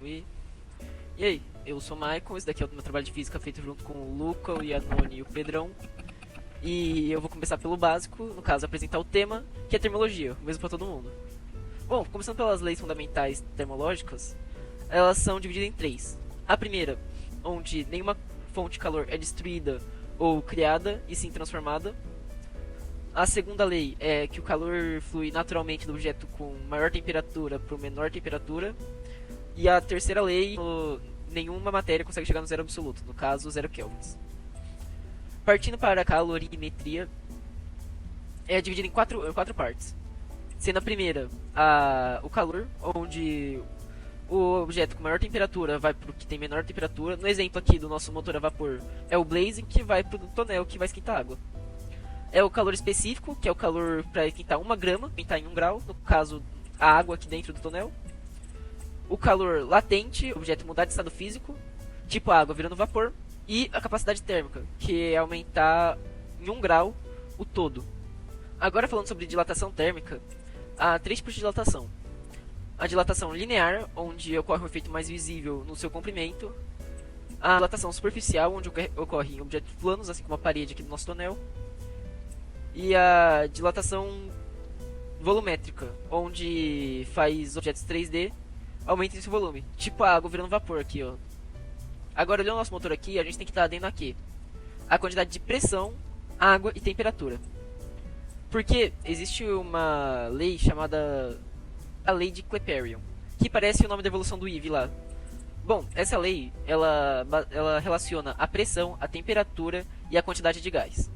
E, e aí, eu sou o Maicon, esse daqui é o meu trabalho de física feito junto com o Luca, o Yanoni e o Pedrão. E eu vou começar pelo básico, no caso apresentar o tema, que é termologia, o mesmo para todo mundo. Bom, começando pelas leis fundamentais termológicas, elas são divididas em três. A primeira, onde nenhuma fonte de calor é destruída ou criada, e sim transformada. A segunda lei é que o calor flui naturalmente do objeto com maior temperatura para menor temperatura. E a terceira lei, nenhuma matéria consegue chegar no zero absoluto, no caso, zero kelvins. Partindo para a calorimetria, é dividida em quatro partes. Sendo a primeira o calor, onde o objeto com maior temperatura vai para o que tem menor temperatura. No exemplo aqui do nosso motor a vapor, é o blazing, que vai para o tonel, que vai esquentar água. É o calor específico, que é o calor para esquentar 1 grama, esquentar em 1 grau, no caso, a água aqui dentro do tonel. O calor latente, o objeto mudar de estado físico, tipo a água virando vapor. E a capacidade térmica, que é aumentar em 1 grau o todo. Agora falando sobre dilatação térmica, há três tipos de dilatação. A dilatação linear, onde ocorre um efeito mais visível no seu comprimento. A dilatação superficial, onde ocorre em objetos planos, assim como a parede aqui do nosso tonel. E a dilatação volumétrica, onde faz objetos 3D aumentem seu volume. Tipo a água virando vapor aqui, ó. Agora, olhando o nosso motor aqui, a gente tem que estar atento aqui a quantidade de pressão, água e temperatura. Porque existe uma lei chamada a lei de Clapeyron, que parece o nome da evolução do Eve lá. Bom, essa lei, ela relaciona a pressão, a temperatura e a quantidade de gás.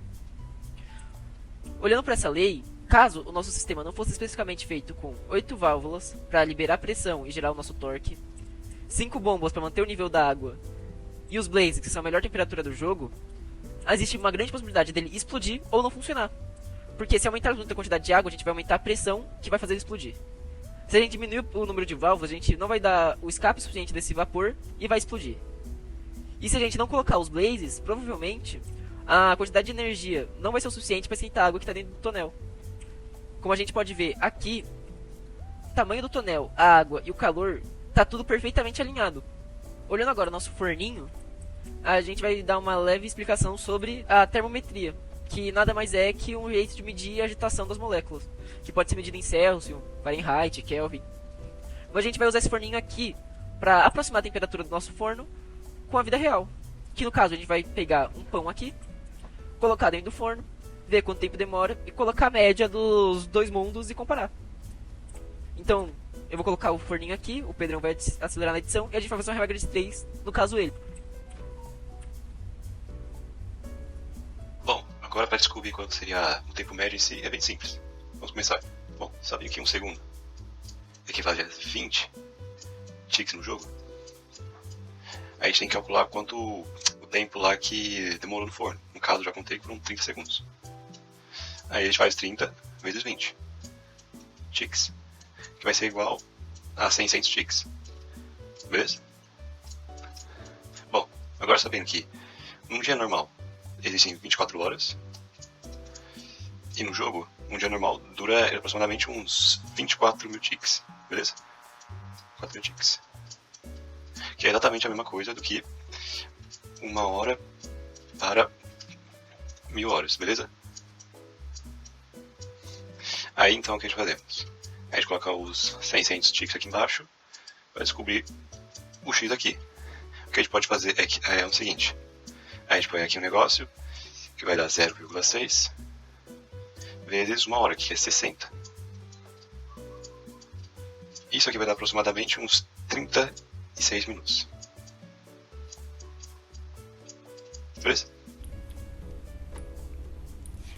Olhando para essa lei, caso o nosso sistema não fosse especificamente feito com 8 válvulas para liberar pressão e gerar o nosso torque, 5 bombas para manter o nível da água e os blazes, que são a melhor temperatura do jogo, existe uma grande possibilidade dele explodir ou não funcionar. Porque se aumentar muito a quantidade de água, a gente vai aumentar a pressão que vai fazer ele explodir. Se a gente diminuir o número de válvulas, a gente não vai dar o escape suficiente desse vapor e vai explodir. E se a gente não colocar os blazes, provavelmente a quantidade de energia não vai ser o suficiente para esquentar a água que está dentro do tonel. Como a gente pode ver aqui, o tamanho do tonel, a água e o calor, está tudo perfeitamente alinhado. Olhando agora o nosso forninho, a gente vai dar uma leve explicação sobre a termometria, que nada mais é que um jeito de medir a agitação das moléculas, que pode ser medida em Celsius, Fahrenheit, Kelvin. Mas a gente vai usar esse forninho aqui para aproximar a temperatura do nosso forno com a vida real. Que no caso a gente vai pegar um pão aqui, colocar dentro do forno, ver quanto tempo demora e colocar a média dos dois mundos e comparar. Então, eu vou colocar o forninho aqui, o Pedrão vai acelerar na edição e a gente vai fazer uma regra de 3, no caso ele. Bom, agora para descobrir quanto seria o tempo médio em si, é bem simples. Vamos começar. Bom, sabia que 1 segundo equivale a 20 ticks no jogo? Aí a gente tem que calcular quanto o tempo lá que demorou no forno. No caso, já contei que foram 30 segundos. Aí a gente faz 30 vezes 20 ticks, que vai ser igual a 600 ticks. Beleza? Bom, agora sabendo que num dia normal existem 24 horas, e no jogo, um dia normal dura aproximadamente uns 24 mil ticks, beleza? 4 mil ticks. Que é exatamente a mesma coisa do que 1 hora para 1000 horas, beleza? Aí então o que a gente fazemos? A gente coloca os 600 ticks aqui embaixo para descobrir o x aqui. O que a gente pode fazer é o seguinte: a gente põe aqui um negócio que vai dar 0,6 vezes 1 hora, que é 60. Isso aqui vai dar aproximadamente uns 36 minutos. Beleza?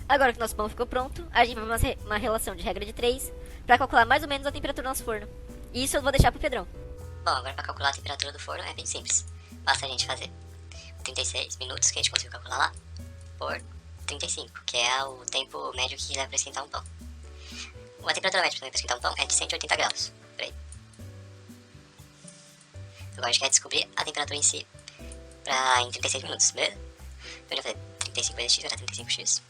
Agora que nosso pão ficou pronto, a gente vai fazer uma relação de regra de 3 para calcular mais ou menos a temperatura do nosso forno. E isso eu vou deixar pro Pedrão. Bom, agora para calcular a temperatura do forno é bem simples. Basta a gente fazer 36 minutos, que a gente conseguiu calcular lá, por 35, que é o tempo médio que leva para esquentar um pão. A temperatura média para esquentar um pão é de 180 graus. Por aí. Agora a gente quer descobrir a temperatura em si em 36 minutos, beleza? Então eu já falei 35 vezes x vai dar 35x.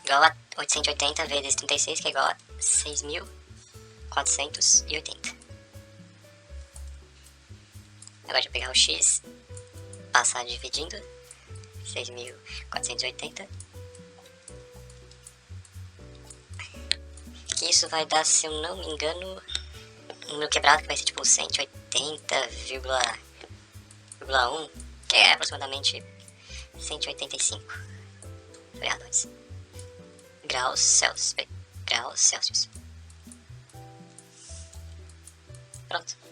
Igual a 880 vezes 36, que é igual a 6.480. Agora de pegar o x, passar dividindo, 6.480. Que isso vai dar, se eu não me engano, um número quebrado que vai ser tipo 180,1, que é aproximadamente 185 variadores. Graus Celsius. Pronto.